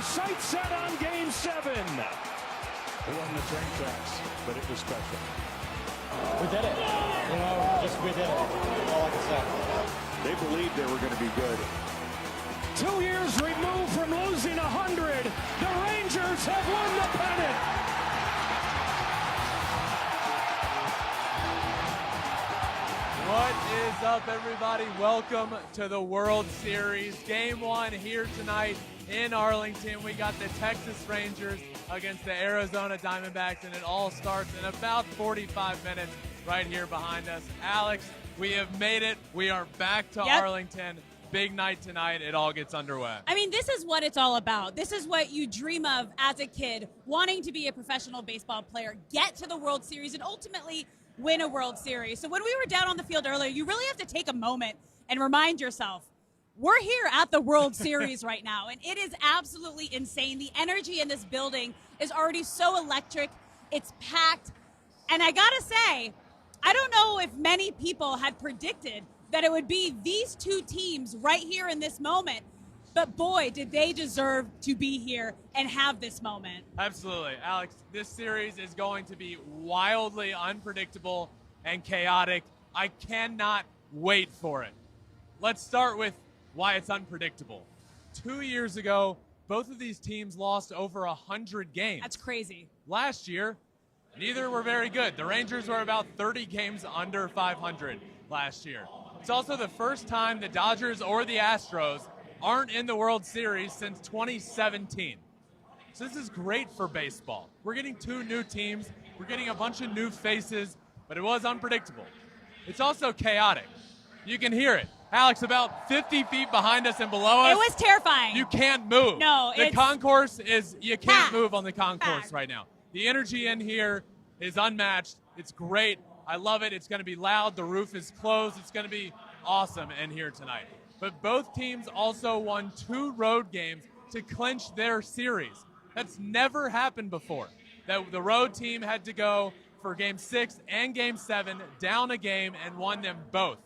sights set on Game 7. It wasn't the train tracks, but it was special. We did it. We did it. All I can say. They believed they were going to be good. 2 years removed from losing 100, the Rangers have won the pennant. What is up, everybody? Welcome to the World Series. Game 1 here tonight in Arlington. We got the Texas Rangers against the Arizona Diamondbacks, and it all starts in about 45 minutes right here behind us. Alex, we have made it. We are back to Arlington. Big night tonight. It all gets underway. I mean, this is what it's all about. This is what you dream of as a kid, wanting to be a professional baseball player, get to the World Series, and ultimately win a World Series. So when we were down on the field earlier, you really have to take a moment and remind yourself, we're here at the World Series right now, and it is absolutely insane. The energy in this building is already so electric. It's packed. And I gotta say, I don't know if many people had predicted that it would be these two teams right here in this moment. But boy, did they deserve to be here and have this moment. Absolutely. Alex, this series is going to be wildly unpredictable and chaotic. I cannot wait for it. Let's start with why it's unpredictable. 2 years ago, both of these teams lost over 100 games. That's crazy. Last year, neither were very good. The Rangers were about 30 games under 500 last year. It's also the first time the Dodgers or the Astros aren't in the World Series since 2017. So this is great for baseball. We're getting two new teams. We're getting a bunch of new faces, but it was unpredictable. It's also chaotic. You can hear it. Alex, about 50 feet behind us and below us. It was terrifying. You can't move. No, the concourse is, you can't packed. move on the concourse right now. The energy in here is unmatched. It's great. I love it. It's going to be loud. The roof is closed. It's going to be awesome in here tonight. But both teams also won 2 road games to clinch their series. That's never happened before. That the road team had to go for Game 6 and Game 7, down a game, and won them both.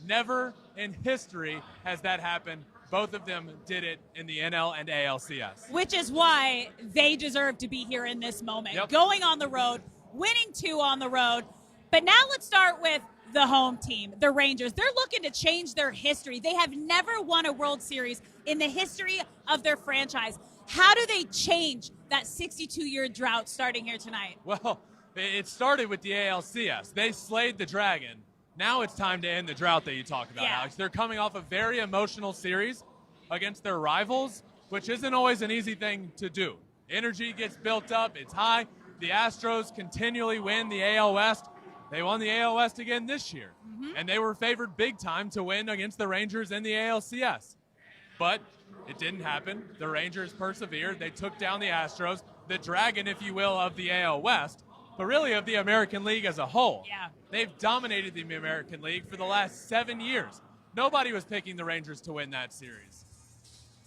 Never in history has that happened. Both of them did it in the NL and ALCS. Which is why they deserve to be here in this moment. Yep. Going on the road, winning 2 on the road. But now let's start with the home team, the Rangers. They're looking to change their history. They have never won a World Series in the history of their franchise. How do they change that 62-year drought starting here tonight? Well, it started with the ALCS. They slayed the dragon. Now it's time to end the drought that you talk about, Alex. They're coming off a very emotional series against their rivals, which isn't always an easy thing to do. Energy gets built up. It's high. The Astros continually win the AL West. They won the AL West again this year, and they were favored big time to win against the Rangers in the ALCS. But it didn't happen. The Rangers persevered. They took down the Astros, the dragon, if you will, of the AL West, but really of the American League as a whole. Yeah. They've dominated the American League for the last 7 years. Nobody was picking the Rangers to win that series,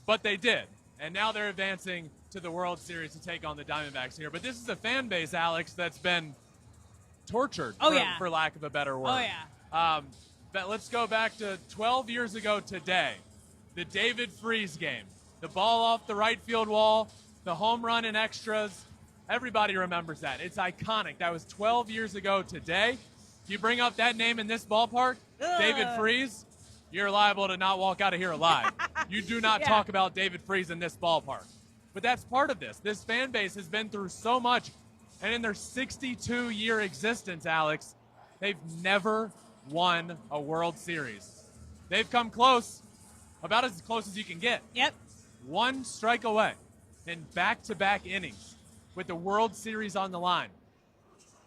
but they did, and now they're advancing to the World Series to take on the Diamondbacks here. But this is a fan base, Alex, that's been tortured, for lack of a better word. Oh, yeah. But let's go back to 12 years ago today, the David Freese game. The ball off the right field wall, the home run in extras. Everybody remembers that. It's iconic. That was 12 years ago today. You bring up that name in this ballpark, David Freese, you're liable to not walk out of here alive. You do not talk about David Freese in this ballpark. But that's part of this. This fan base has been through so much. And in their 62-year existence, Alex, they've never won a World Series. They've come close, about as close as you can get. Yep. 1 strike away in back-to-back innings with the World Series on the line.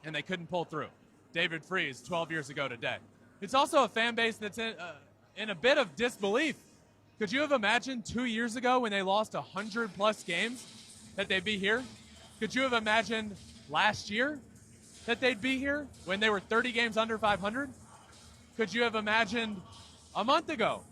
And they couldn't pull through. David Freese, 12 years ago today. It's also a fan base that's in a bit of disbelief. Could you have imagined 2 years ago when they lost 100-plus games that they'd be here? Could you have imagined last year that they'd be here when they were 30 games under 500? Could you have imagined a month ago,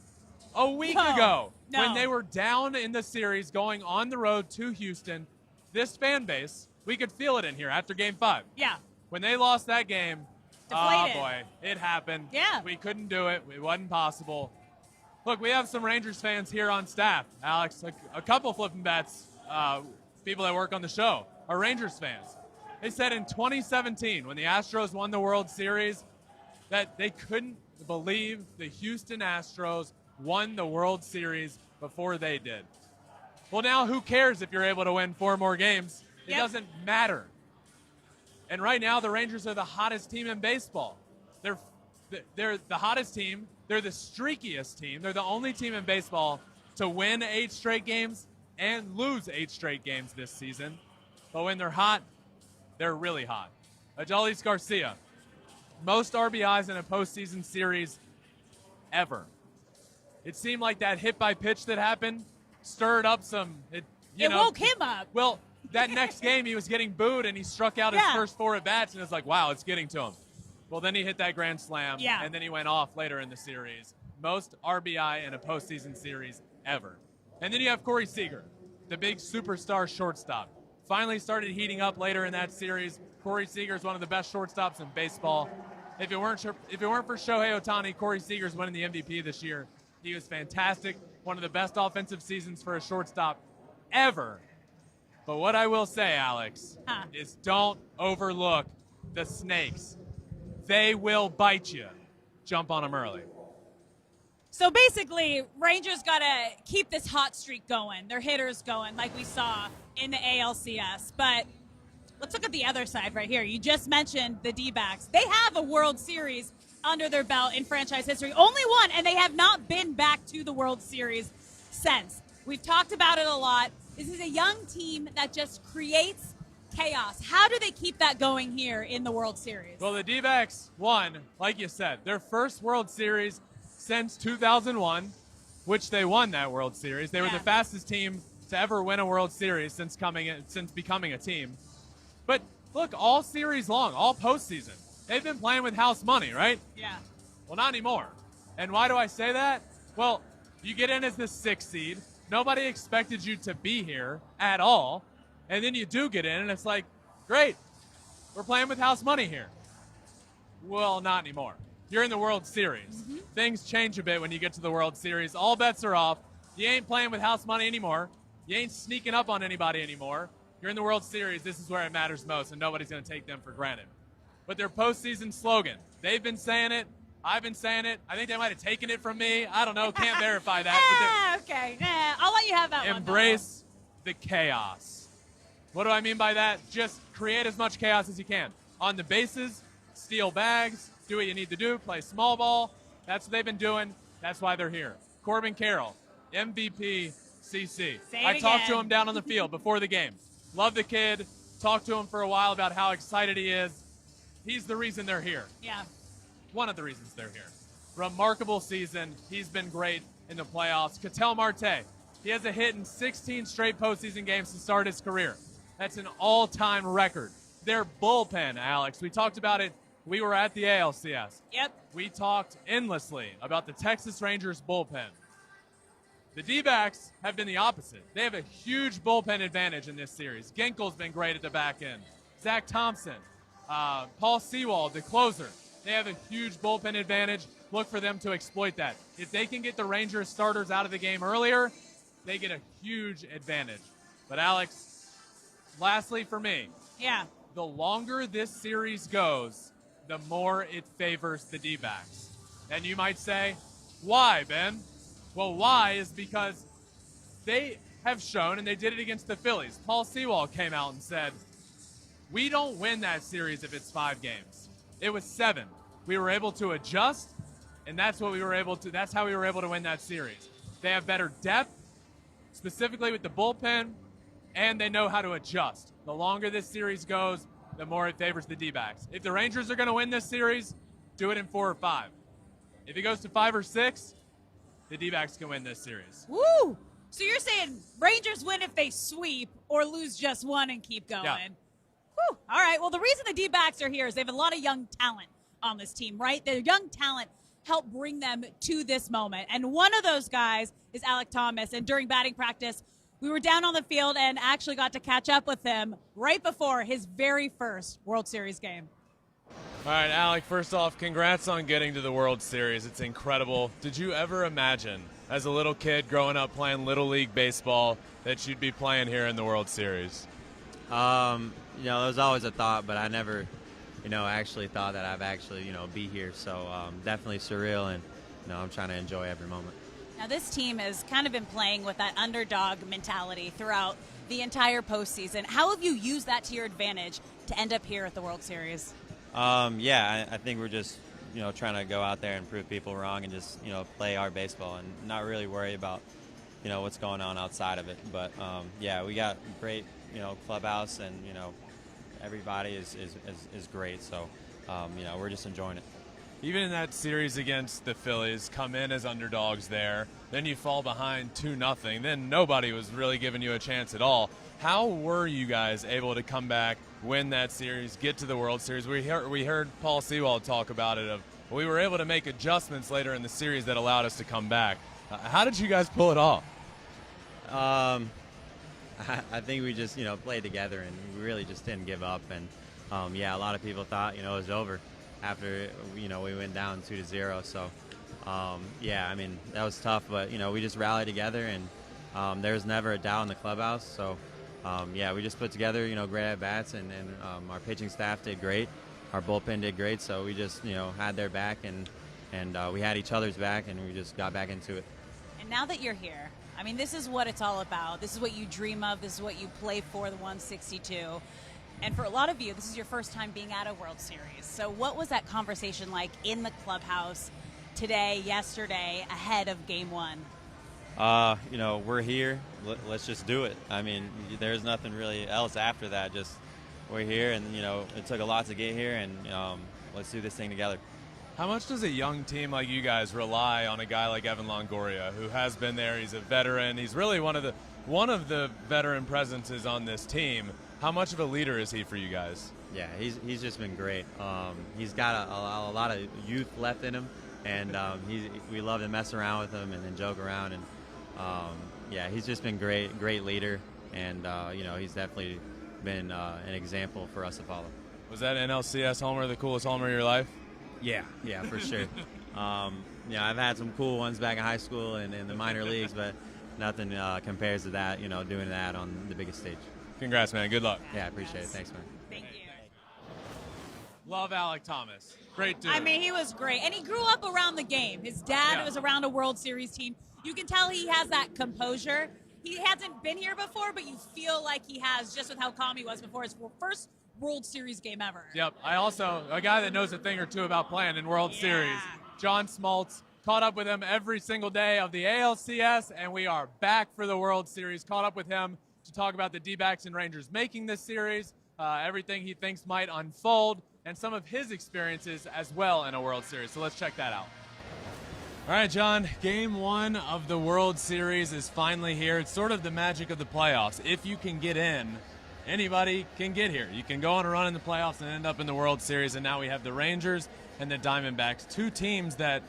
a week ago, when they were down in the series going on the road to Houston? This fan base, we could feel it in here after Game 5. Yeah. When they lost that game, Deflated. oh boy, it happened. Yeah. We couldn't do it. It wasn't possible. Look, we have some Rangers fans here on staff. Alex, a couple Flippin Bats people that work on the show are Rangers fans. They said in 2017, when the Astros won the World Series, that they couldn't believe the Houston Astros won the World Series before they did. Well, now who cares if you're able to win 4 more games? It doesn't matter. And right now, the Rangers are the hottest team in baseball. They're the hottest team. They're the streakiest team. They're the only team in baseball to win 8 straight games and lose 8 straight games this season. But when they're hot, they're really hot. Adolis Garcia, most RBIs in a postseason series ever. It seemed like that hit by pitch that happened stirred up some. It woke him up. Well, that next game he was getting booed and he struck out his first 4 at bats, and it's like, wow, it's getting to him. Well, then he hit that grand slam, and then he went off later in the series. Most RBI in a postseason series ever. And then you have Corey Seager, the big superstar shortstop. Finally started heating up later in that series. Corey Seager is one of the best shortstops in baseball. If it weren't for Shohei Ohtani, Corey Seager's winning the MVP this year. He was fantastic. One of the best offensive seasons for a shortstop ever. But what I will say, Alex, is don't overlook the snakes. They will bite you. Jump on them early. So basically, Rangers got to keep this hot streak going, their hitters going, like we saw in the ALCS. But let's look at the other side right here. You just mentioned the D-backs. They have a World Series under their belt in franchise history. Only one, and they have not been back to the World Series since. We've talked about it a lot. This is a young team that just creates chaos. How do they keep that going here in the World Series? Well, the D-backs won, like you said, their first World Series since 2001, which they won that World Series. They were the fastest team to ever win a World Series since becoming a team. But look, all series long, all postseason, they've been playing with house money, right? Yeah. Well, not anymore. And why do I say that? Well, you get in as the 6th seed. Nobody expected you to be here at all. And then you do get in, and it's like, great, we're playing with house money here. Well, not anymore. You're in the World Series. Things change a bit when you get to the World Series. All bets are off. You ain't playing with house money anymore. You ain't sneaking up on anybody anymore. You're in the World Series. This is where it matters most, and nobody's going to take them for granted. But their postseason slogan, they've been saying it. I've been saying it. I think they might have taken it from me. I don't know. Can't verify that. Okay. I'll let you have that one. Embrace the chaos. What do I mean by that? Just create as much chaos as you can. On the bases, steal bags, do what you need to do, play small ball. That's what they've been doing. That's why they're here. Corbin Carroll, MVP CC. I talked to him down on the field before the game. Love the kid. Talked to him for a while about how excited he is. He's the reason they're here. Yeah. One of the reasons they're here. Remarkable season. He's been great in the playoffs. Ketel Marte, he has a hit in 16 straight postseason games to start his career. That's an all-time record. Their bullpen, Alex, we talked about it. We were at the ALCS. Yep. We talked endlessly about the Texas Rangers bullpen. The D-backs have been the opposite. They have a huge bullpen advantage in this series. Ginkel's been great at the back end. Zach Thompson, Paul Sewald, the closer. They have a huge bullpen advantage. Look for them to exploit that. If they can get the Rangers starters out of the game earlier, they get a huge advantage. But Alex, lastly for me, the longer this series goes, the more it favors the D-backs. And you might say, why, Ben? Well, why is because they have shown, and they did it against the Phillies. Paul Sewald came out and said, we don't win that series if it's 5 games. It was 7. We were able to adjust, and that's how we were able to win that series. They have better depth, specifically with the bullpen, and they know how to adjust. The longer this series goes, the more it favors the D-backs. If the Rangers are going to win this series, do it in 4 or 5. If it goes to 5 or 6, the D-backs can win this series. Woo! So you're saying Rangers win if they sweep or lose just one and keep going. Yeah. Whew. All right. Well, the reason the D-backs are here is they have a lot of young talent on this team, right? Their young talent helped bring them to this moment. And one of those guys is Alec Thomas. And during batting practice, we were down on the field and actually got to catch up with him right before his very first World Series game. All right, Alec, first off, congrats on getting to the World Series. It's incredible. Did you ever imagine as a little kid growing up playing Little League baseball that you'd be playing here in the World Series? You know, there was always a thought, but I never, you know, actually thought that I'd actually, you know, be here. So definitely surreal, and, you know, I'm trying to enjoy every moment. Now, this team has kind of been playing with that underdog mentality throughout the entire postseason. How have you used that to your advantage to end up here at the World Series? Yeah, I think we're just, you know, trying to go out there and prove people wrong and just, you know, play our baseball and not really worry about, you know, what's going on outside of it. But, yeah, we got great, you know, clubhouse, and, you know, everybody is great. So, you know, we're just enjoying it. Even in that series against the Phillies, come in as underdogs there, then you fall behind 2-0, then nobody was really giving you a chance at all. How were you guys able to come back, win that series, get to the World Series? We heard Paul Sewald talk about it. We were able to make adjustments later in the series that allowed us to come back. How did you guys pull it off? I think we just, you know, played together, and we really just didn't give up. And, yeah, a lot of people thought, you know, it was over after, you know, we went down 2-0. So, yeah, I mean, that was tough, but, you know, we just rallied together, and there was never a doubt in the clubhouse. So, yeah, we just put together, you know, great at-bats, and our pitching staff did great. Our bullpen did great, so we just, you know, had their back, and we had each other's back, and we just got back into it. And now that you're here, I mean, this is what it's all about. This is what you dream of. This is what you play for, the 162. And for a lot of you, this is your first time being at a World Series. So what was that conversation like in the clubhouse today, yesterday, ahead of Game 1? You know, we're here. Let's just do it. I mean, there's nothing really else after that. Just we're here, and, you know, it took a lot to get here, and let's do this thing together. How much does a young team like you guys rely on a guy like Evan Longoria, who has been there? He's a veteran. He's really one of the veteran presences on this team. How much of a leader is he for you guys? Yeah, he's just been great. He's got a lot of youth left in him, and we love to mess around with him and joke around. And yeah, he's just been great leader, and you know, he's definitely been an example for us to follow. Was that NLCS homer the coolest homer of your life? Yeah, for sure. Yeah, I've had some cool ones back in high school and in the minor leagues, but nothing compares to that. You know, doing that on the biggest stage. Congrats, man. Good luck. Yeah, I appreciate it. Thanks, man. Thank you. Love Alec Thomas. Great dude. I mean, he was great. And he grew up around the game. His dad was around a World Series team. You can tell he has that composure. He hasn't been here before, but you feel like he has, just with how calm he was before his first World Series game ever. Yep. I also, a guy that knows a thing or two about playing in World Series, John Smoltz, caught up with him every single day of the ALCS, and we are back for the World Series. Caught up with him to talk about the D-backs and Rangers making this series, everything he thinks might unfold, and some of his experiences as well in a World Series. So let's check that out. All right, John, Game 1 of the World Series is finally here. It's sort of the magic of the playoffs. If you can get in, anybody can get here. You can go on a run in the playoffs and end up in the World Series, and now we have the Rangers and the Diamondbacks, two teams that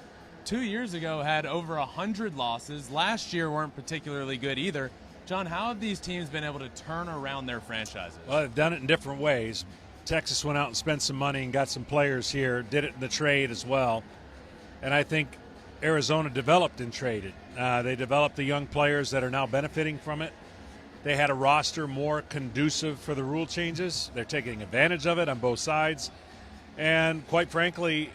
2 years ago had over 100 losses. Last year weren't particularly good either. John, how have these teams been able to turn around their franchises? Well, they've done it in different ways. Texas went out and spent some money and got some players here, did it in the trade as well. And I think Arizona developed and traded. They developed the young players that are now benefiting from it. They had a roster more conducive for the rule changes. They're taking advantage of it on both sides. And quite frankly,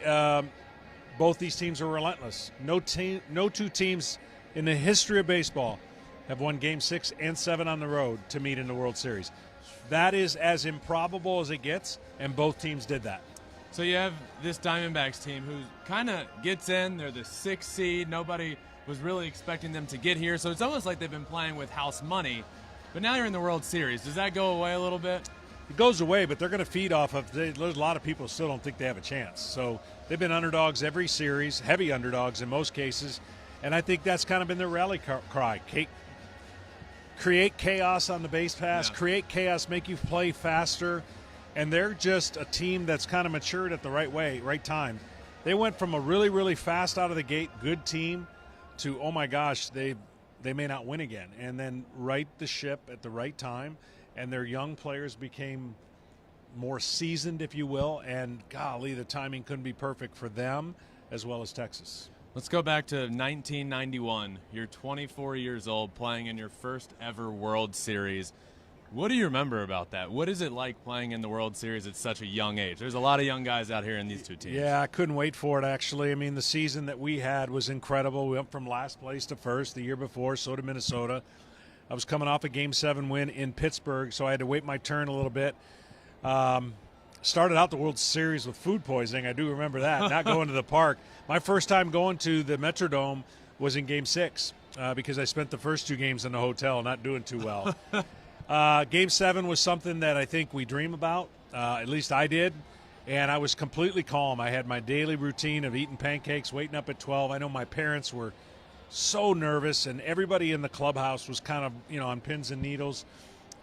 both these teams are relentless. No two teams in the history of baseball have won Game 6 and 7 on the road to meet in the World Series. That is as improbable as it gets, and both teams did that. So you have this Diamondbacks team who kind of gets in. They're the 6th seed. Nobody was really expecting them to get here. So it's almost like they've been playing with house money. But now you're in the World Series. Does that go away a little bit? It goes away, but they're going to feed off of – there's a lot of people who still don't think they have a chance. So they've been underdogs every series, heavy underdogs in most cases, and I think that's kind of been their rally cry. Create chaos on the base pass, create chaos, make you play faster, and they're just a team that's kind of matured at the right way, right time. They went from a really, really fast out of the gate, good team, to, oh my gosh, they may not win again, and then right the ship at the right time, and their young players became more seasoned, if you will, and golly, the timing couldn't be perfect for them as well as Texas. Let's go back to 1991. You're 24 years old, playing in your first ever World Series. What do you remember about that? What is it like playing in the World Series at such a young age? There's a lot of young guys out here in these two teams. Yeah, I couldn't wait for it, actually. I mean, the season that we had was incredible. We went from last place to first the year before, so did Minnesota. I was coming off a Game 7 win in Pittsburgh, so I had to wait my turn a little bit. Started out the World Series with food poisoning. I do remember that, not going to the park. My first time going to the Metrodome was in Game 6 because I spent the first 2 games in the hotel not doing too well. Game 7 was something that I think we dream about, at least I did, and I was completely calm. I had my daily routine of eating pancakes, waiting up at 12. I know my parents were so nervous, and everybody in the clubhouse was kind of, on pins and needles,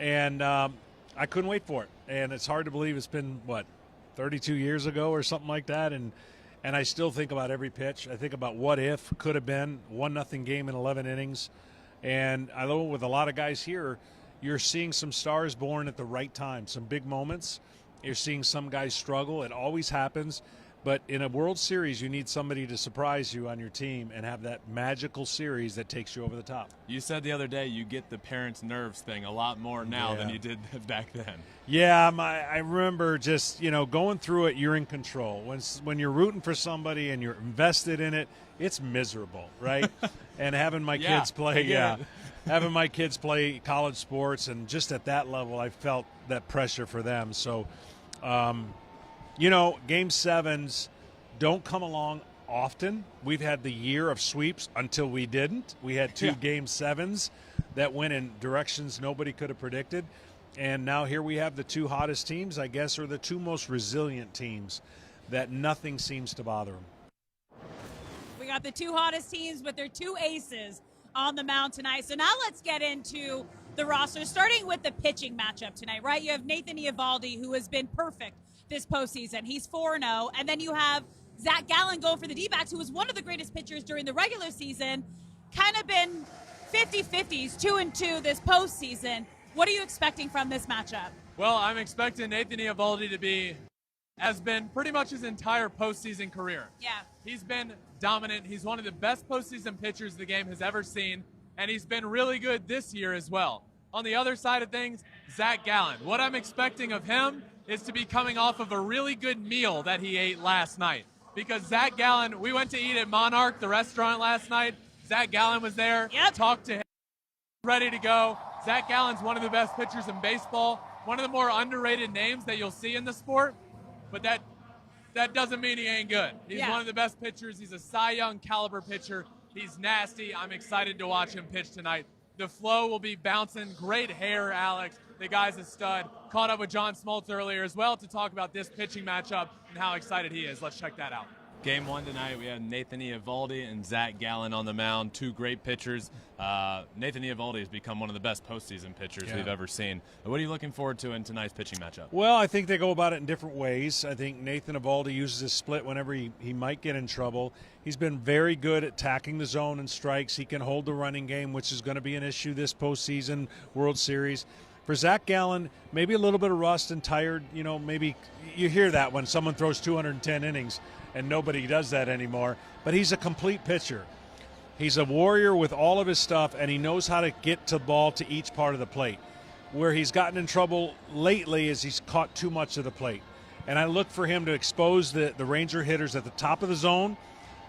and I couldn't wait for it. And it's hard to believe it's been, 32 years ago or something like that, and I still think about every pitch. I think about what if, could have been, 1-0 game in 11 innings, and I know with a lot of guys here, you're seeing some stars born at the right time, some big moments. You're seeing some guys struggle. It always happens. But in a World Series, you need somebody to surprise you on your team and have that magical series that takes you over the top. You said the other day you get the parents' nerves thing a lot more now than you did back then. Yeah, I remember just, going through it, you're in control. When you're rooting for somebody and you're invested in it, it's miserable, right? And having my kids play, having my kids play college sports, and just at that level, I felt that pressure for them. So, Game 7s don't come along often. We've had the year of sweeps until we didn't. We had 2 Game 7s that went in directions nobody could have predicted. And now here we have the 2 hottest teams, I guess, or the 2 most resilient teams that nothing seems to bother them. We got the 2 hottest teams with their 2 aces on the mound tonight. So now let's get into the roster, starting with the pitching matchup tonight, right? You have Nathan Eovaldi, who has been perfect this postseason. He's 4-0. And then you have Zach Gallen going for the D-backs, who was one of the greatest pitchers during the regular season, kind of been 50-50s, 2-2 this postseason. What are you expecting from this matchup? Well, I'm expecting Nathan Eovaldi has been pretty much his entire postseason career. Yeah. He's been dominant. He's one of the best postseason pitchers the game has ever seen, and he's been really good this year as well. On the other side of things, Zach Gallen. What I'm expecting of him is to be coming off of a really good meal that he ate last night. Because Zach Gallen, we went to eat at Monarch, the restaurant, last night. Zach Gallen was there, talked to him, ready to go. Zach Gallen's one of the best pitchers in baseball, one of the more underrated names that you'll see in the sport, but that doesn't mean he ain't good. He's one of the best pitchers. He's a Cy Young caliber pitcher. He's nasty. I'm excited to watch him pitch tonight. The flow will be bouncing. Great hair, Alex. The guy's a stud. Caught up with John Smoltz earlier as well to talk about this pitching matchup and how excited he is. Let's check that out. Game 1 tonight, we have Nathan Eovaldi and Zach Gallen on the mound, 2 great pitchers. Nathan Eovaldi has become one of the best postseason pitchers we've ever seen. What are you looking forward to in tonight's pitching matchup? Well, I think they go about it in different ways. I think Nathan Eovaldi uses his split whenever he might get in trouble. He's been very good at attacking the zone and strikes. He can hold the running game, which is going to be an issue this postseason World Series. For Zach Gallen, maybe a little bit of rust and tired. Maybe you hear that when someone throws 210 innings, and nobody does that anymore. But he's a complete pitcher. He's a warrior with all of his stuff, and he knows how to get to the ball to each part of the plate. Where he's gotten in trouble lately is he's caught too much of the plate. And I look for him to expose the Ranger hitters at the top of the zone,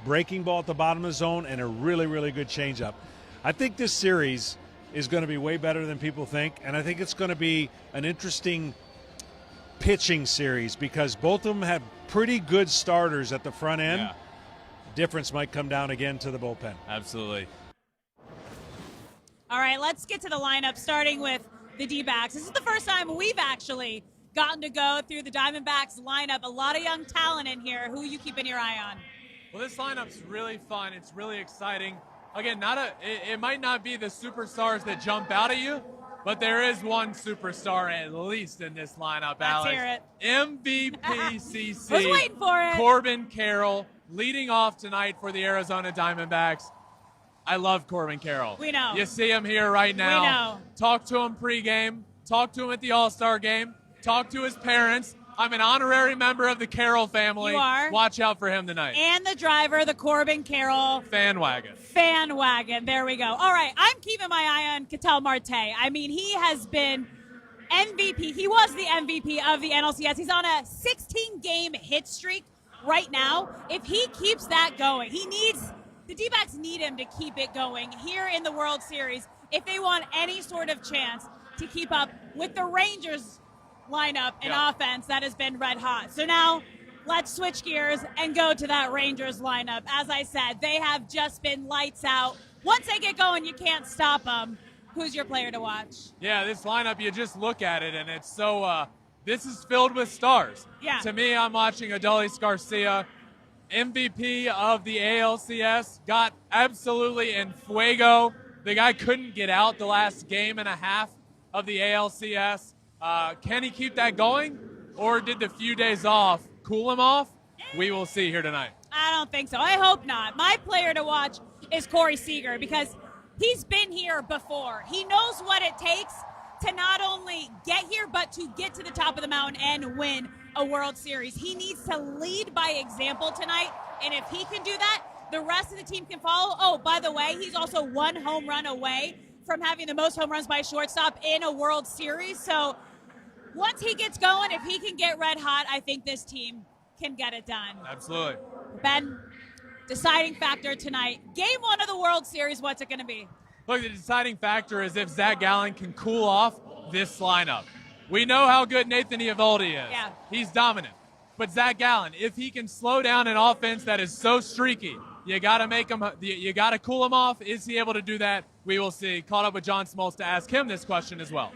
breaking ball at the bottom of the zone, and a really, really good changeup. I think this series is going to be way better than people think, and I think it's going to be an interesting pitching series because both of them have pretty good starters at the front end. Yeah. Difference might come down again to the bullpen. Absolutely. All right, let's get to the lineup, starting with the D-backs. This is the first time we've actually gotten to go through the Diamondbacks lineup. A lot of young talent in here. Who are you keeping your eye on? Well, this lineup's really fun. It's really exciting. Again, it might not be the superstars that jump out at you, but there is one superstar at least in this lineup, Alex. Let's hear it. MVP CC. I was waiting for it. Corbin Carroll leading off tonight for the Arizona Diamondbacks. I love Corbin Carroll. We know. You see him here right now. We know. Talk to him pregame. Talk to him at the All-Star game. Talk to his parents. I'm an honorary member of the Carroll family. You are. Watch out for him tonight. And the driver, the Corbin Carroll. Fan wagon. There we go. All right, I'm keeping my eye on Ketel Marte. I mean, he has been MVP. He was the MVP of the NLCS. He's on a 16-game hit streak right now. If he keeps that going, the D-backs need him to keep it going here in the World Series if they want any sort of chance to keep up with the Rangers lineup and offense that has been red hot. So now let's switch gears and go to that Rangers lineup. As I said, they have just been lights out. Once they get going, you can't stop them. Who's your player to watch? Yeah, this lineup, you just look at it, and it's so this is filled with stars. Yeah. To me, I'm watching Adolis Garcia, MVP of the ALCS, got absolutely in fuego. The guy couldn't get out the last game and a half of the ALCS. Can he keep that going, or did the few days off cool him off? We will see here tonight. I don't think so. I hope not. My player to watch is Corey Seager because he's been here before. He knows what it takes to not only get here, but to get to the top of the mountain and win a World Series. He needs to lead by example tonight, and if he can do that, the rest of the team can follow. Oh, by the way, he's also 1 home run away from having the most home runs by a shortstop in a World Series. So once he gets going, if he can get red hot, I think this team can get it done. Absolutely. Ben, deciding factor tonight. Game 1 of the World Series, what's it going to be? Look, the deciding factor is if Zach Gallen can cool off this lineup. We know how good Nathan Eovaldi is. Yeah. He's dominant. But Zach Gallen, if he can slow down an offense that is so streaky, you got to cool him off. Is he able to do that? We will see. Caught up with John Smoltz to ask him this question as well.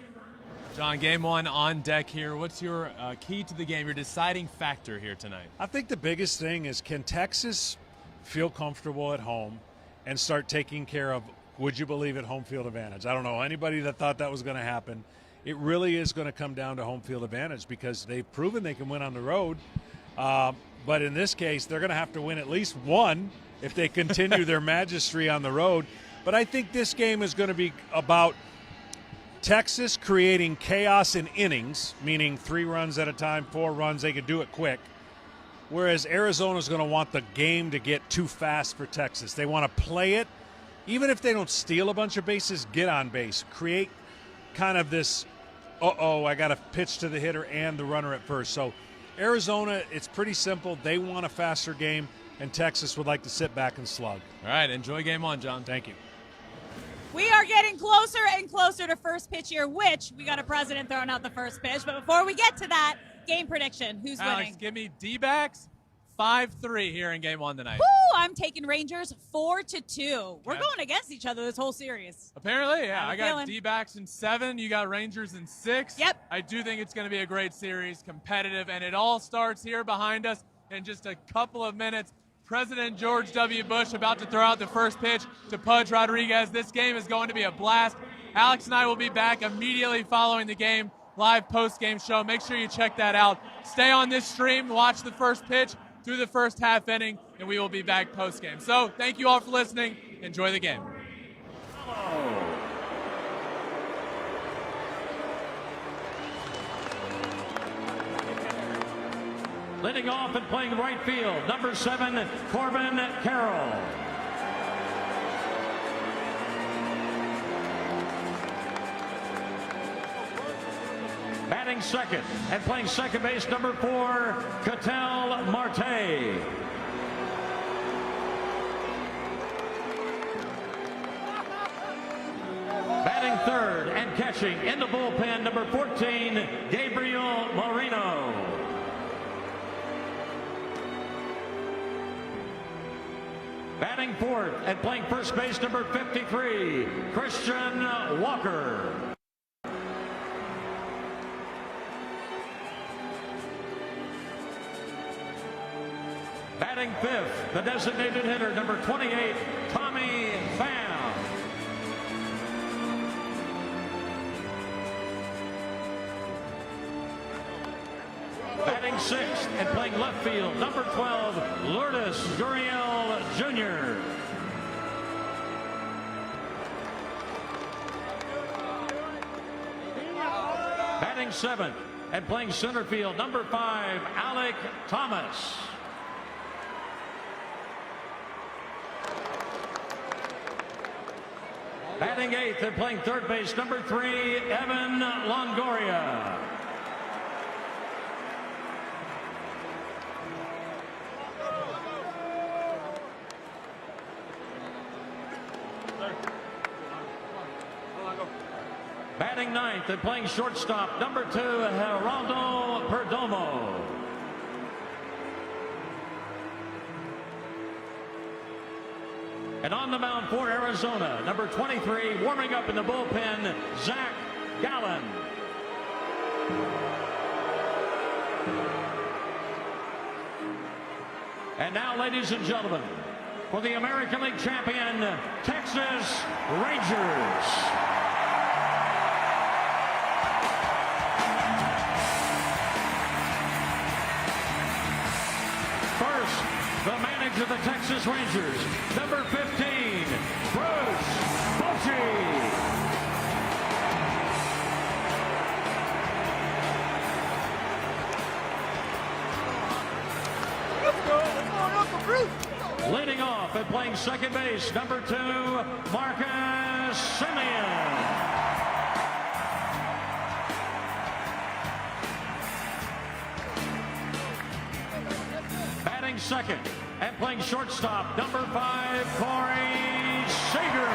John, game 1 on deck here. What's your key to the game, your deciding factor here tonight? I think the biggest thing is, can Texas feel comfortable at home and start taking care of, would you believe it, home field advantage? I don't know anybody that thought that was going to happen. It really is going to come down to home field advantage because they've proven they can win on the road. But in this case, they're going to have to win at least one if they continue their magistry on the road. But I think this game is going to be about Texas creating chaos in innings, meaning 3 runs at a time, 4 runs, they could do it quick. Whereas Arizona's going to want the game to get too fast for Texas. They want to play it. Even if they don't steal a bunch of bases, get on base. Create kind of this, I got to pitch to the hitter and the runner at first. So Arizona, it's pretty simple. They want a faster game, and Texas would like to sit back and slug. All right, enjoy game 1, John. Thank you. We are getting closer and closer to first pitch here, which we got a president throwing out the first pitch. But before we get to that, game prediction. Who's Alex, winning? give me D-backs 5-3 here in game 1 tonight. Woo, I'm taking Rangers 4-2. We're going against each other this whole series. Apparently, yeah. I got feeling. D-backs in 7. You got Rangers in 6. Yep. I do think it's going to be a great series, competitive, and it all starts here behind us in just a couple of minutes. President George W. Bush about to throw out the first pitch to Pudge Rodriguez. This game is going to be a blast. Alex and I will be back immediately following the game, live post-game show. Make sure you check that out. Stay on this stream, watch the first pitch through the first half inning, and we will be back post-game. So thank you all for listening. Enjoy the game. Leading off and playing right field, number 7, Corbin Carroll. Batting second and playing second base, number 4, Ketel Marte. Batting third and catching in the bullpen, number 14, Gabriel Moreno. Batting fourth and playing first base, number 53, Christian Walker. Batting fifth, the designated hitter, number 28, Tommy Pham. Batting sixth and playing left field, number 12, Lourdes Gurriel Jr. Batting seventh and playing center field, number 5, Alec Thomas. Batting 8th and playing third base, number 3, Evan Longoria. Batting 9th and playing shortstop, number 2, Geraldo Perdomo. And on the mound for Arizona, number 23, warming up in the bullpen, Zach Gallen. And now, ladies and gentlemen, for the American League champion, Texas Rangers. First, the manager of the Texas Rangers, number 15, Bruce Bochy. Leading off and playing second base, number 2, Marcus Semien. Batting second and playing shortstop, number 5, Corey Seager.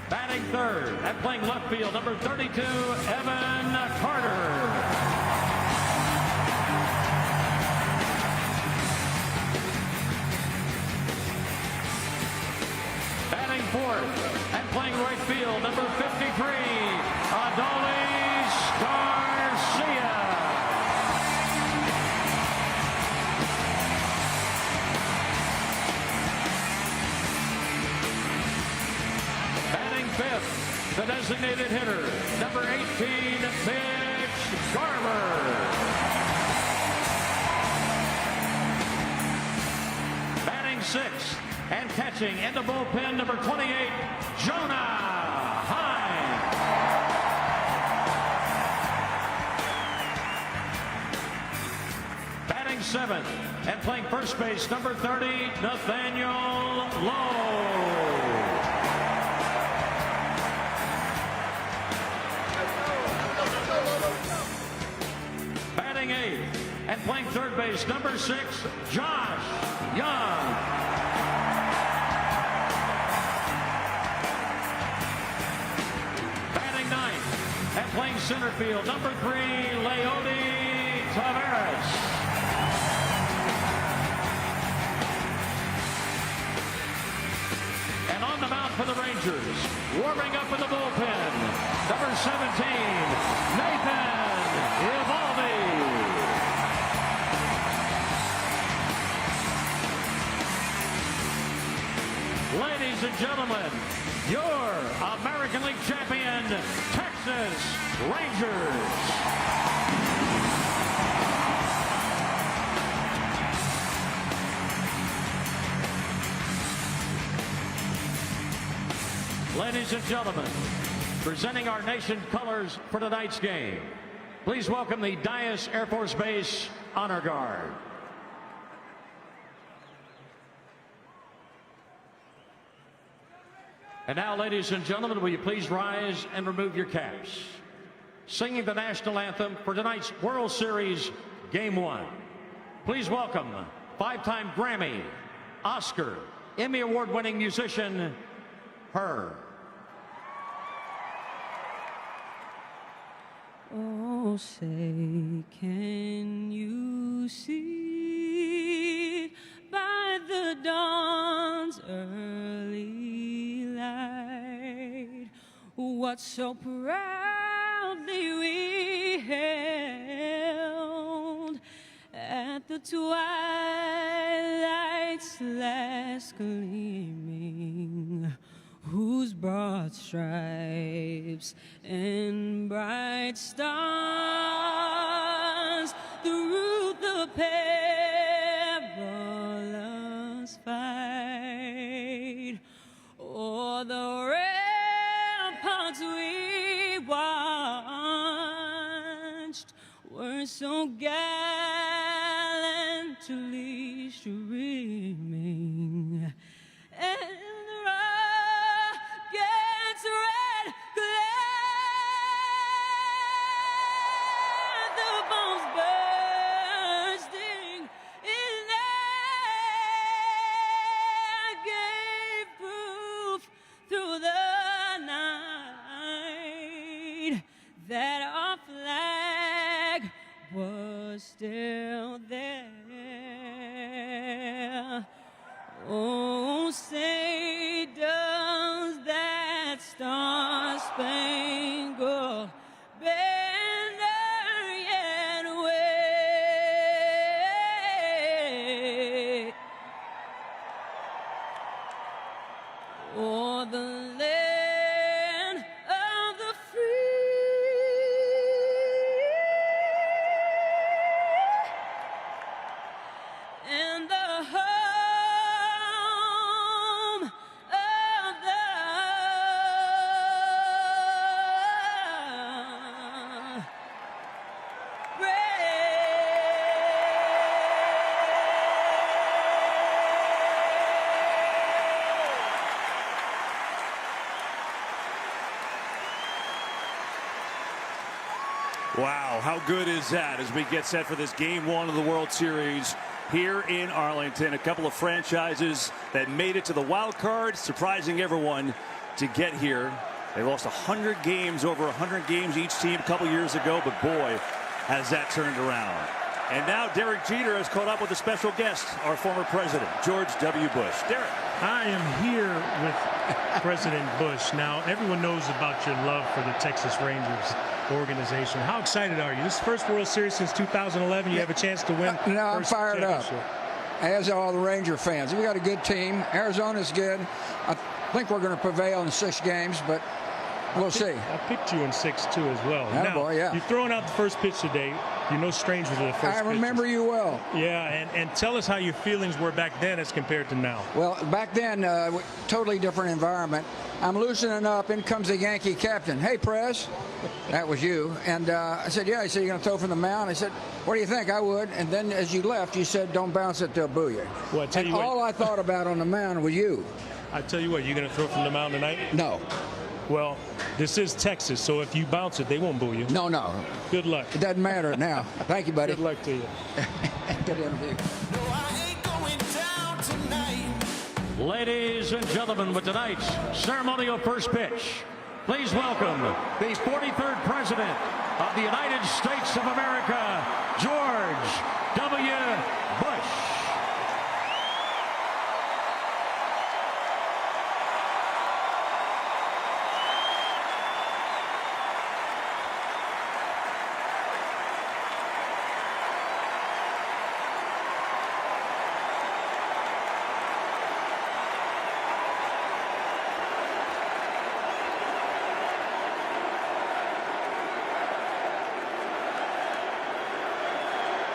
Batting third and playing left field, number 32, Evan Carter. Batting fourth and playing right field, number 53, Adolis Garcia. Batting fifth, the designated hitter, number 18, Mitch Garver. Batting sixth and catching in the bullpen, number 28, Jonah Heim. Batting seventh and playing first base, number 30, Nathaniel Lowe. Batting eighth and playing third base, number 6, Josh Young. Batting ninth and playing center field, number 3, Leody Taveras. And on the mound for the Rangers, warming up in the bullpen, number 17, Nathan Eovaldi. Ladies and gentlemen, your American League champion, Texas Rangers. Ladies and gentlemen, presenting our nation's colors for tonight's game, please welcome the Dyess Air Force Base Honor Guard. And now, ladies and gentlemen, will you please rise and remove your caps? Singing the national anthem for tonight's World Series Game 1. Please welcome 5-time Grammy, Oscar, Emmy Award-winning musician, Her. Oh, say, can you see by the dawn's early light what so proudly we hailed at the twilight's last gleaming, whose broad stripes and bright stars through the perilous fight so gallantly streaming, and the rocket's red glare, the bombs bursting in air gave proof through the night that our flag was still there. Oh, say does that star-spangled banner yet wave o'er the land of the free and the home of the Wow, how good is that as we get set for this Game 1 of the World Series here in Arlington? A couple of franchises that made it to the wild card, surprising everyone to get here. They lost 100 games, over 100 games each team a couple years ago, but boy, has that turned around. And now Derek Jeter has caught up with a special guest, our former president, George W. Bush. Derek. I am here with President Bush. Now, everyone knows about your love for the Texas Rangers organization. How excited are you? This is the first World Series since 2011. You have a chance to win. No, I'm fired up, as are all the Ranger fans. We got a good team. Arizona's good. I think we're going to prevail in 6 games, but we'll see. I picked you in 6-2 as well. Yeah, now, boy, yeah. You're throwing out the first pitch today. You're no stranger to the first pitch. I remember you well. Yeah, and tell us how your feelings were back then as compared to now. Well, back then, totally different environment. I'm loosening up. In comes the Yankee captain. Hey, Prez. That was you. And I said, yeah. He said, you're going to throw from the mound? I said, what do you think? I would. And then as you left, you said, don't bounce it, they'll boo you. Well, I tell you what. All I thought about on the mound was you. I tell you what, you're going to throw from the mound tonight? No. Well, this is Texas, so if you bounce it, they won't boo you. No, no. Good luck. It doesn't matter now. Thank you, buddy. Good luck to you. Good interview. Ladies and gentlemen, with tonight's ceremonial first pitch, please welcome the 43rd President of the United States of America, George W. Bush.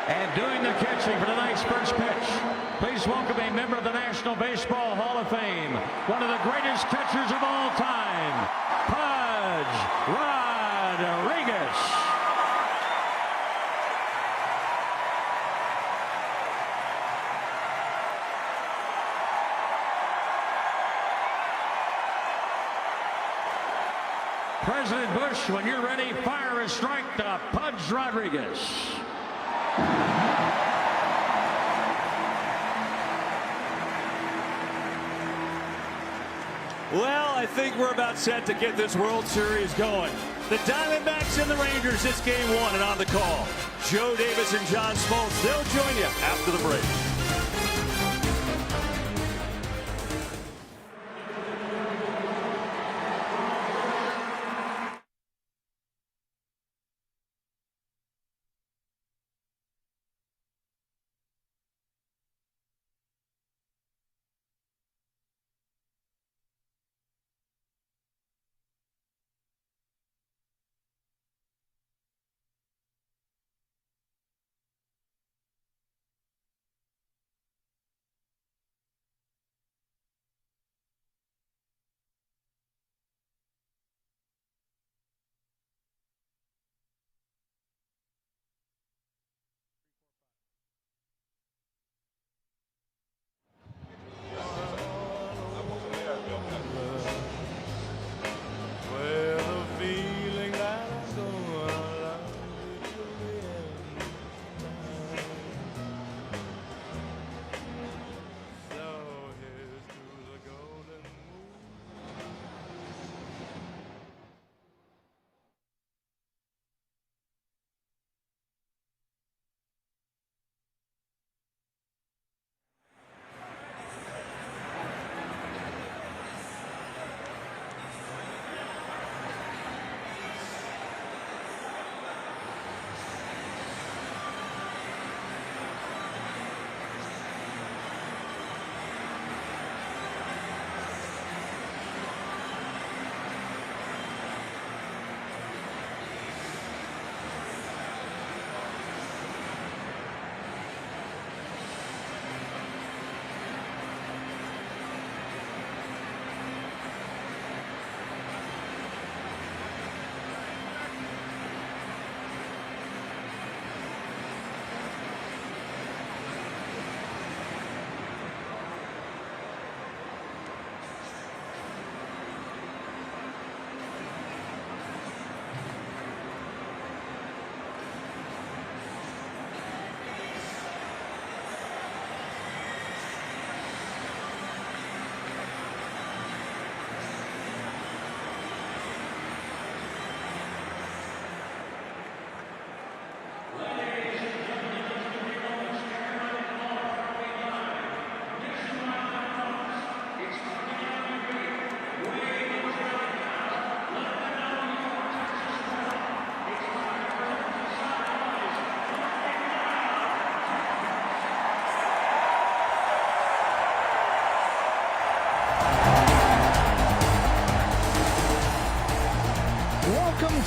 And doing the catching for tonight's first pitch, please welcome a member of the National Baseball Hall of Fame, one of the greatest catchers of all time, Pudge Rodriguez. President Bush, when you're ready, fire a strike to Pudge Rodriguez. Well, I think we're about set to get this World Series going. The Diamondbacks and the Rangers, it's Game 1 and on the call. Joe Davis and John Smoltz, they'll join you after the break.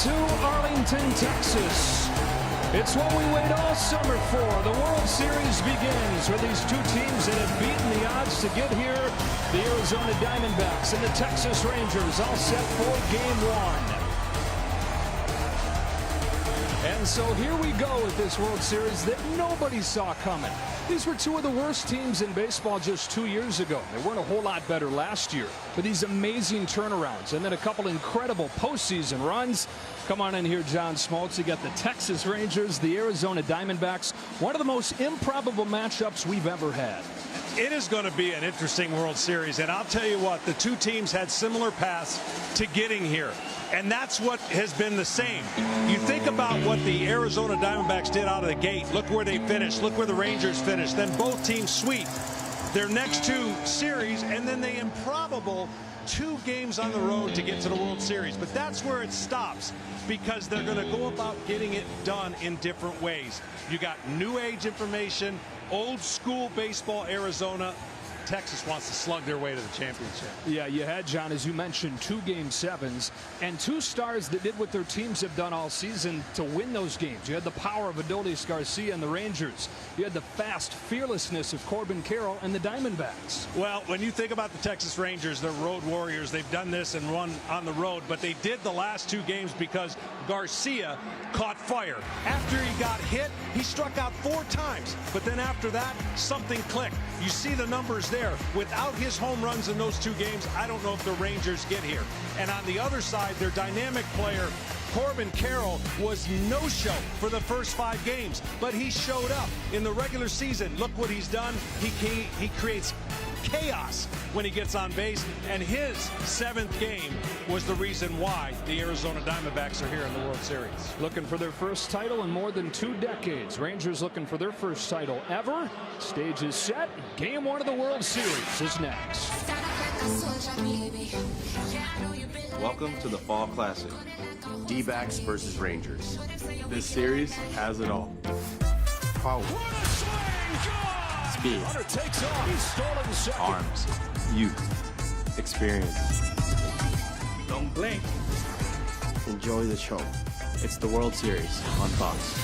to Arlington, Texas. It's what we wait all summer for. The World Series begins with these two teams that have beaten the odds to get here. The Arizona Diamondbacks and the Texas Rangers all set for Game 1. And so here we go with this World Series that nobody saw coming. These were two of the worst teams in baseball just 2 years ago. They weren't a whole lot better last year. But these amazing turnarounds and then a couple incredible postseason runs. Come on in here, John Smoltz. You got the Texas Rangers, the Arizona Diamondbacks. One of the most improbable matchups we've ever had. It is going to be an interesting World Series, and I'll tell you what, the two teams had similar paths to getting here, and that's what has been the same. You think about what the Arizona Diamondbacks did out of the gate. Look where they finished. Look where the Rangers finished. Then both teams sweep their next two series, and then the improbable 2 games on the road to get to the World Series. But that's where it stops, because they're going to go about getting it done in different ways. You got new age information, old school baseball. Arizona, Texas wants to slug their way to the championship. Yeah, you had, John, as you mentioned, 2 Game 7s and 2 stars that did what their teams have done all season to win those games. You had the power of Adolis Garcia and the Rangers. You had the fast fearlessness of Corbin Carroll and the Diamondbacks. Well, when you think about the Texas Rangers, they're road warriors. They've done this and run on the road, but they did the last 2 games because Garcia caught fire. After he got hit, he struck out 4 times, but then after that, something clicked. You see the numbers there. Without his home runs in those 2 games, I don't know if the Rangers get here. And on the other side, their dynamic player, Corbin Carroll, was no-show for the first 5 games, but he showed up in the regular season. Look what he's done. He creates chaos when he gets on base, and his 7th game was the reason why the Arizona Diamondbacks are here in the World Series. Looking for their first title in more than 2 decades. Rangers looking for their first title ever. Stage is set. Game 1 of the World Series is next. Welcome to the Fall Classic. D-backs versus Rangers. This series has it all. Power. Speed. Takes off. He's stolen second. Arms. Youth. Experience. Don't blink. Enjoy the show. It's the World Series on Fox.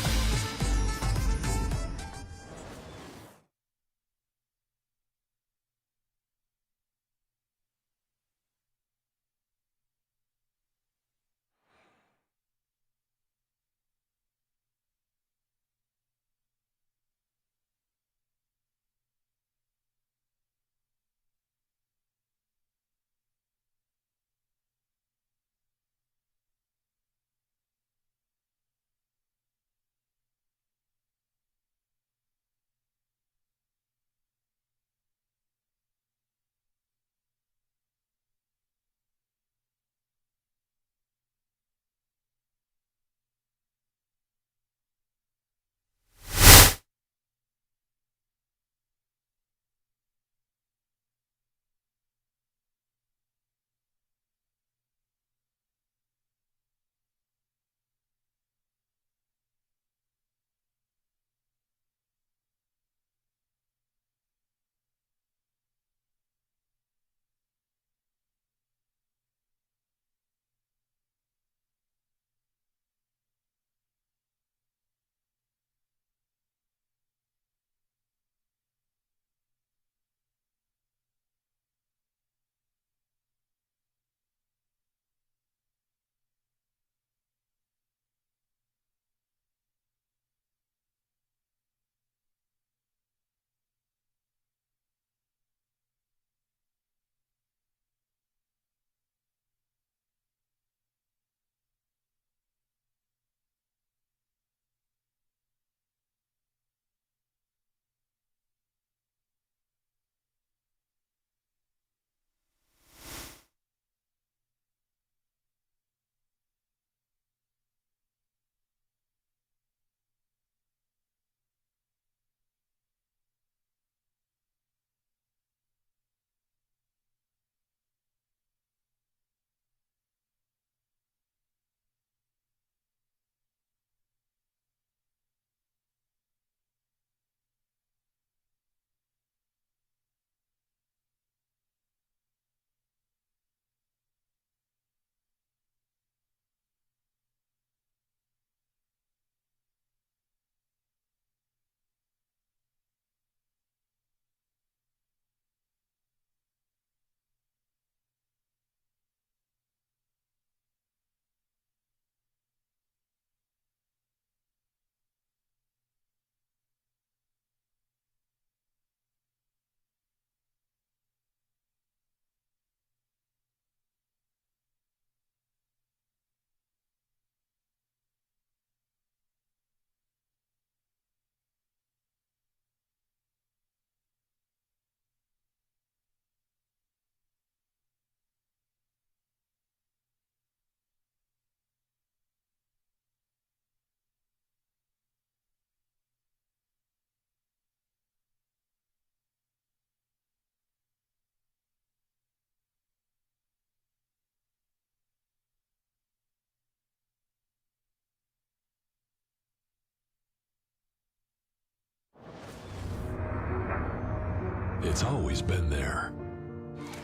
It's always been there.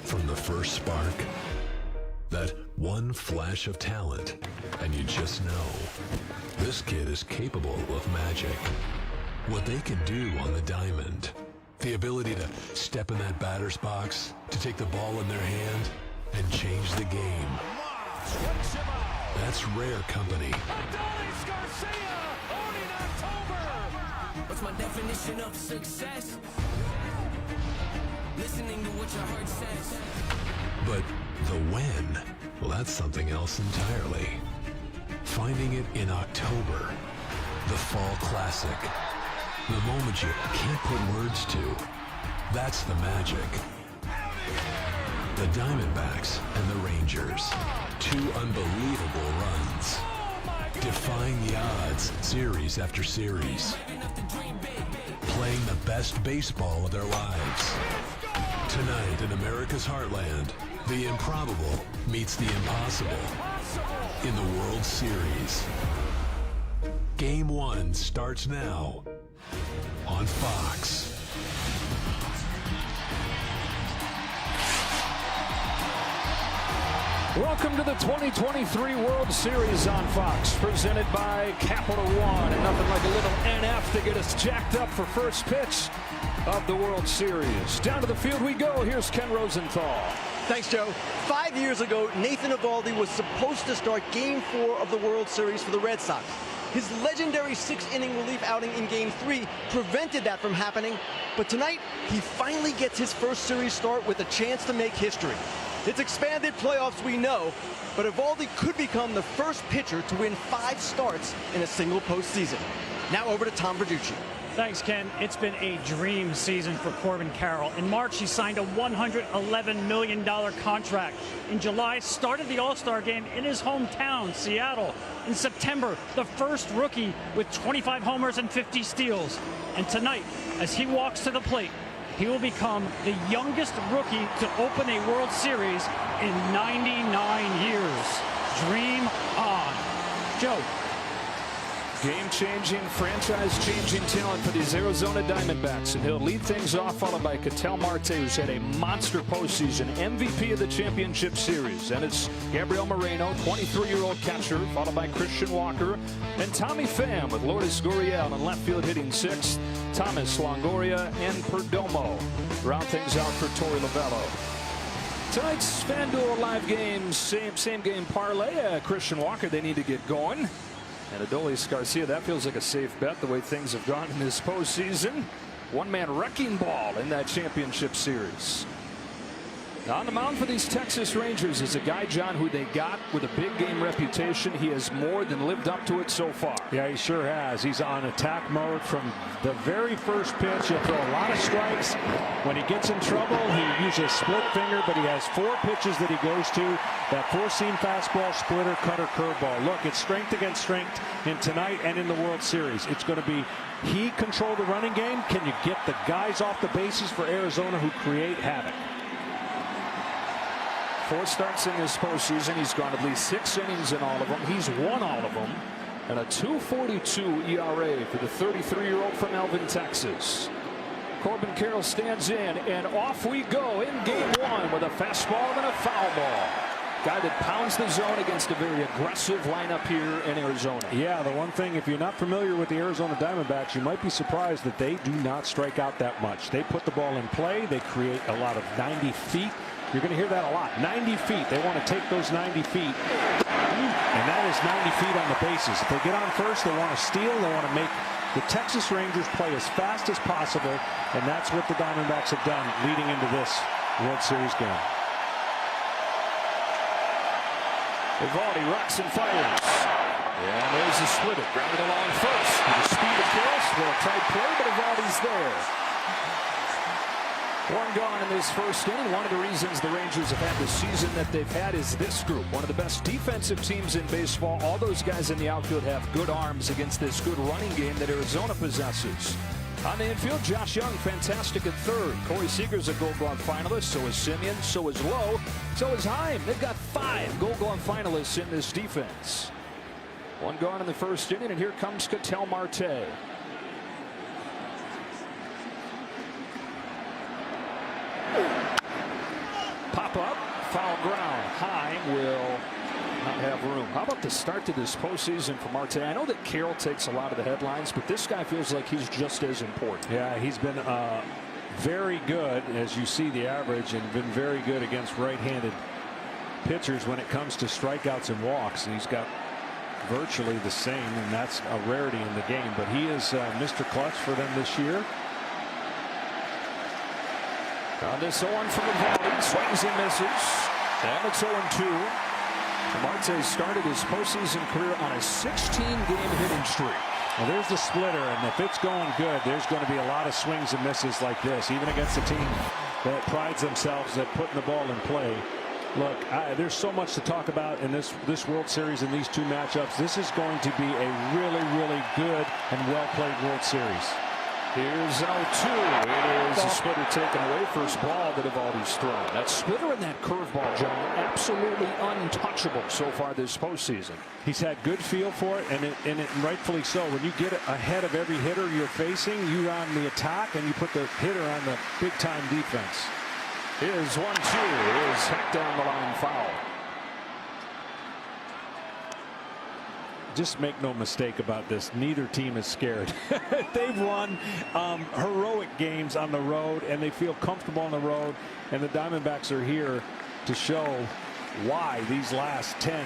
From the first spark, that one flash of talent, and you just know, this kid is capable of magic. What they can do on the diamond, the ability to step in that batter's box, to take the ball in their hand, and change the game. That's rare company. What's my definition of success? Listening to what your heart says. But the when, well, that's something else entirely. Finding it in October, the Fall Classic. The moment you can't put words to. That's the magic. The Diamondbacks and the Rangers. Two unbelievable runs. Defying the odds, series after series. Playing the best baseball of their lives. Tonight in America's heartland, the improbable meets the impossible in the World Series. Game 1 starts now on Fox. Welcome to the 2023 World Series on Fox, presented by Capital One. And nothing like a little NF to get us jacked up for first pitch of the World Series. Down to the field we go. Here's Ken Rosenthal. Thanks, Joe. 5 years ago, Nathan Eovaldi was supposed to start Game 4 of the World Series for the Red Sox. His legendary 6-inning relief outing in Game 3 prevented that from happening. But tonight, he finally gets his first series start with a chance to make history. It's expanded playoffs, we know, but Eovaldi could become the first pitcher to win 5 starts in a single postseason. Now over to Tom Verducci. Thanks, Ken. It's been a dream season for Corbin Carroll. In March, he signed a $111 million contract. In July, started the All-Star game in his hometown, Seattle. In September, the first rookie with 25 homers and 50 steals. And tonight, as he walks to the plate, he will become the youngest rookie to open a World Series in 99 years. Dream on. Joe. Game-changing, franchise-changing talent for these Arizona Diamondbacks. And he'll lead things off, followed by Ketel Marte, who's had a monster postseason, MVP of the championship series. And it's Gabriel Moreno, 23-year-old catcher, followed by Christian Walker. And Tommy Pham with Lourdes Gurriel in left field hitting 6th. Thomas, Longoria, and Perdomo round things out for Torey Lovullo. Tonight's FanDuel live game, same game parlay. Christian Walker, they need to get going. And Adolis Garcia, that feels like a safe bet the way things have gone in this postseason. One-man wrecking ball in that championship series. Now on the mound for these Texas Rangers is a guy, John, who they got with a big game reputation. He has more than lived up to it so far. Yeah, he sure has. He's on attack mode from the very first pitch. He'll throw a lot of strikes. When he gets in trouble, he uses split finger, but he has 4 pitches that he goes to. That 4-seam fastball, splitter, cutter, curveball. Look, it's strength against strength in tonight and in the World Series. It's going to be he control the running game. Can you get the guys off the bases for Arizona who create havoc? 4 starts in this postseason. He's gone at least 6 innings in all of them. He's won all of them. And a 2.42 ERA for the 33-year-old from Alvin, Texas. Corbin Carroll stands in, and off we go in Game 1 with a fastball and a foul ball. Guy that pounds the zone against a very aggressive lineup here in Arizona. Yeah, the one thing, if you're not familiar with the Arizona Diamondbacks, you might be surprised that they do not strike out that much. They put the ball in play. They create a lot of 90 feet. You're going to hear that a lot. 90 feet. They want to take those 90 feet. And that is 90 feet on the bases. If they get on first, they want to steal. They want to make the Texas Rangers play as fast as possible. And that's what the Diamondbacks have done leading into this World Series game. Eovaldi rocks and fires. And there's the splitter. Grounded along first. With the speed of Carroll. Still a tight play, but Eovaldi's there. 1 gone in this first inning. One of the reasons the Rangers have had the season that they've had is this group. One of the best defensive teams in baseball. All those guys in the outfield have good arms against this good running game that Arizona possesses. On the infield, Josh Young, fantastic at third. Corey Seager's a Gold Glove finalist. So is Simeon. So is Lowe. So is Heim. They've got 5 Gold Glove finalists in this defense. 1 gone in the first inning, and here comes Ketel Marte. Pop up, foul ground. Heim will not have room. How about the start to this postseason for Marte? I know that Carroll takes a lot of the headlines, but this guy feels like he's just as important. Yeah, he's been very good, as you see the average, and been very good against right-handed pitchers when it comes to strikeouts and walks. And he's got virtually the same, and that's a rarity in the game. But he is Mr. Clutch for them this year. On this 0-1 from the volley, swings and misses, and it's 0-2. Marte started his postseason career on a 16-game hitting streak. Well, there's the splitter, and if it's going good, there's going to be a lot of swings and misses like this, even against a team that prides themselves at putting the ball in play. Look, there's so much to talk about in this World Series and these two matchups. This is going to be a really, really good and well-played World Series. Here's 0-2. It is a splitter taken away. First ball that Eovaldi's thrown. That splitter and that curveball, John, absolutely untouchable so far this postseason. He's had good feel for it, and rightfully so. When you get ahead of every hitter you're facing, you're on the attack, and you put the hitter on the big-time defense. Here's 1-2. It is hit down the line, foul. Just make no mistake about this. Neither team is scared. They've won heroic games on the road, and they feel comfortable on the road. And the Diamondbacks are here to show why these last 10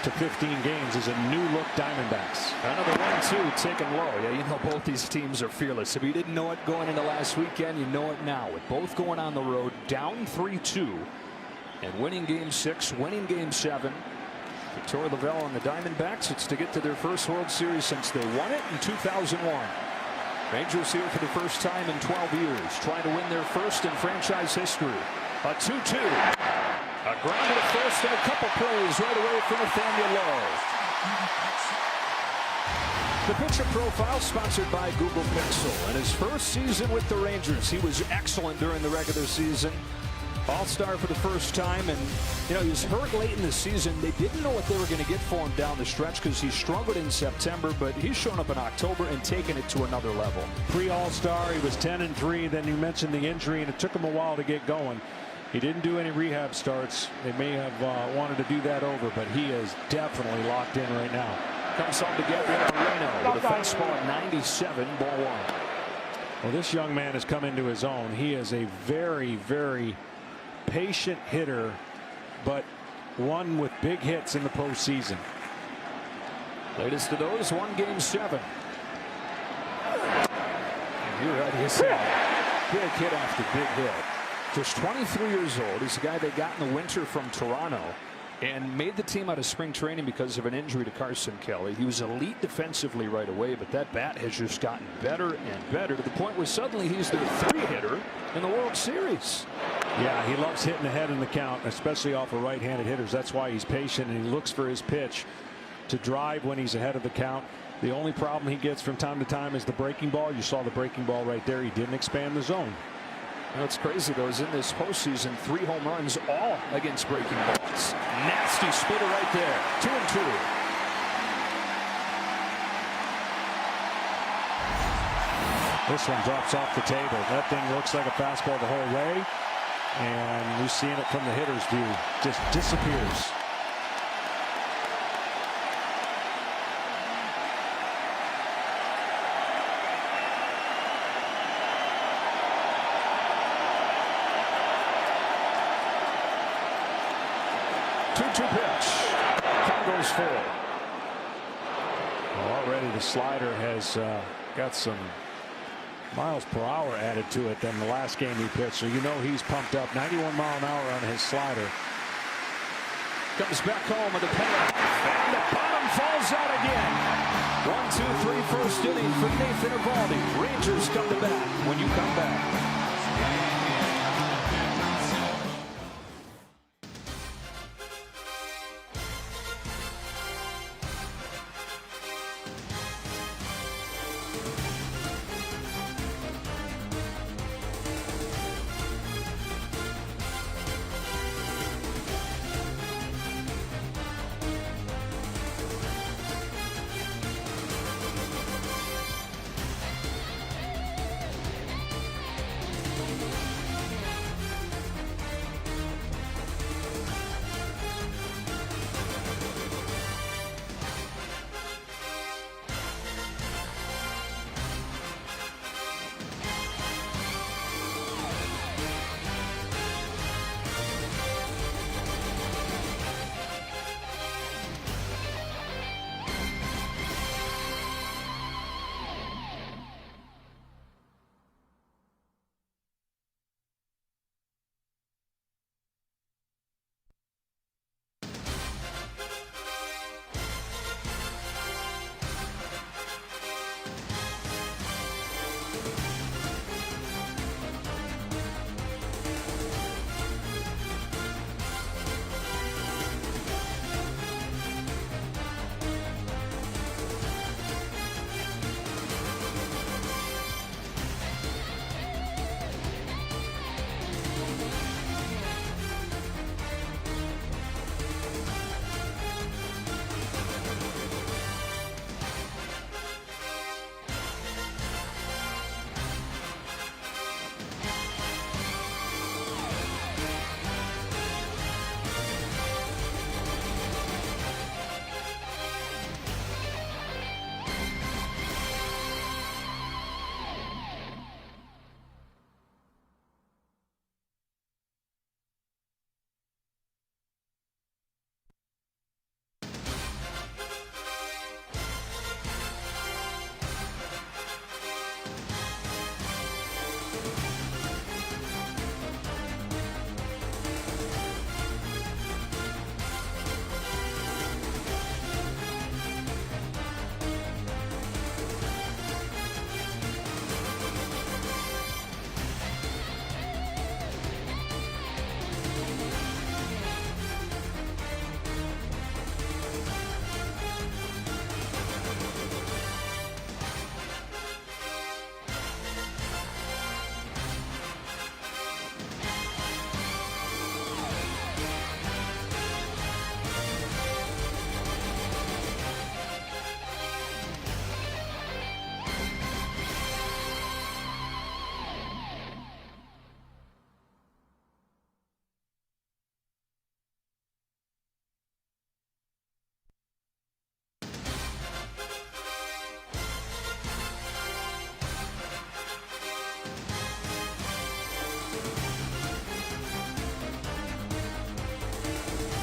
to 15 games is a new-look Diamondbacks. Another 1-2 taken low. Yeah, you know both these teams are fearless. If you didn't know it going into last weekend, you know it now. With both going on the road, down 3-2, and winning Game 6, winning Game 7. Victor Lavelle and the Diamondbacks, it's to get to their first World Series since they won it in 2001. Rangers here for the first time in 12 years, trying to win their first in franchise history. A 2-2. A ground to first and a couple plays right away from Nathaniel Lowe. The pitcher profile sponsored by Google Pixel. In his first season with the Rangers, he was excellent during the regular season. All-star for the first time, and you know he was hurt late in the season. They didn't know what they were going to get for him down the stretch because he struggled in September, but he's shown up in October and taken it to another level. Pre-All-Star, he was 10-3. Then you mentioned the injury, and it took him a while to get going. He didn't do any rehab starts. They may have wanted to do that over, but he is definitely locked in right now. Comes home to get Reno with a fastball at 97, ball 1. Well, this young man has come into his own. He is a very, very patient hitter, but one with big hits in the postseason. Latest of those, one Game 7. You're right, he's big hit after big hit. Just 23 years old. He's a guy they got in the winter from Toronto and made the team out of spring training because of an injury to Carson Kelly. He was elite defensively right away, but that bat has just gotten better and better to the point where suddenly he's their 3-hitter in the World Series. Yeah, he loves hitting ahead in the count, especially off of right-handed hitters. That's why he's patient, and he looks for his pitch to drive when he's ahead of the count. The only problem he gets from time to time is the breaking ball. You saw the breaking ball right there. He didn't expand the zone. You know, it's crazy, though, is in this postseason, 3 home runs, all against breaking balls. Nasty splitter right there. 2-2. This one drops off the table. That thing looks like a fastball the whole way. And you're seeing it from the hitter's view. Just disappears. Pitch. Count goes full. Well, already the slider has got some miles per hour added to it than the last game he pitched, so you know he's pumped up. 91 mile an hour on his slider. Comes back home with a payoff, and the bottom falls out again. 1-2-3 first inning for Nathan Eovaldi. Rangers come to bat when you come back.